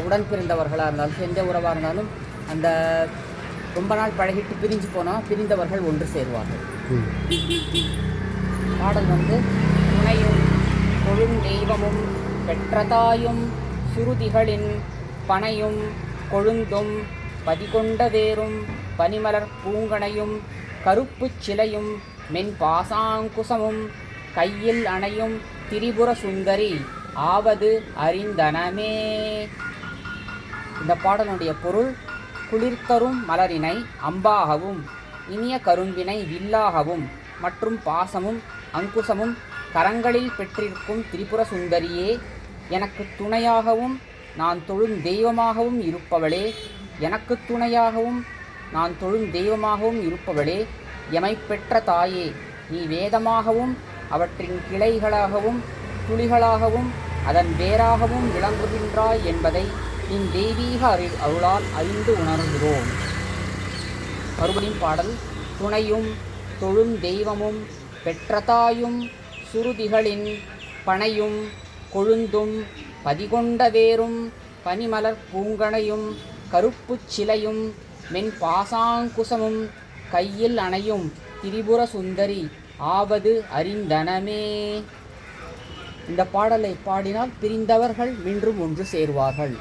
உடன் பிறந்தவர்களாக இருந்தாலும் எந்த உறவாக இருந்தாலும் அந்த ரொம்ப நாள் பழகிட்டு பிரிஞ்சு போனால் பிரிந்தவர்கள் ஒன்று சேருவார்கள். பாடல் துணையும் கொழுந்தெய்வமும் பெற்றதாயும் சுருதிகளின் பனையும் கொழுந்தும் பதிகொண்ட வேரும் பனிமலர் பூங்கணையும் கருப்புச் சிலையும் மென்பாசாங்குசமும் கையில் அணையும் திரிபுர சுந்தரி ஆவது அறிந்தனமே. இந்த பாடலுடைய பொருள், குளிர்தரும் மலரினை அம்பாகவும் இனிய கரும்பினை வில்லாகவும் மற்றும் பாசமும் அங்குசமும் கரங்களில் பெற்றிருக்கும் திரிபுர சுந்தரியே, எனக்கு துணையாகவும் நான் தொழும் தெய்வமாகவும் இருப்பவளே, எனக்கு துணையாகவும் நான் தொழும் தெய்வமாகவும் இருப்பவளே, எமை பெற்ற தாயே, நீ வேதமாகவும் அவற்றின் கிளைகளாகவும் துளிகளாகவும் அதன் வேராகவும் விளங்குகின்றாய் என்பதை நின் தெய்வீக அருளால் அறிந்து உணர்கிறோம். மறுபடியும் பாடல். துணையும் தொழும் தெய்வமும் பெற்றதாயும் சுருதிகளின் பனையும் கொழுந்தும் பதிகொண்ட வேரும் பனிமலர் பூங்கணையும் கருப்புச் சிலையும் மென்பாசாங்குசமும் கையில் அணையும் திரிபுர சுந்தரி ஆவது அறிந்தனமே. இந்த பாடலை பாடினால் பிரிந்தவர்கள் மீண்டும் ஒன்று சேருவார்கள்.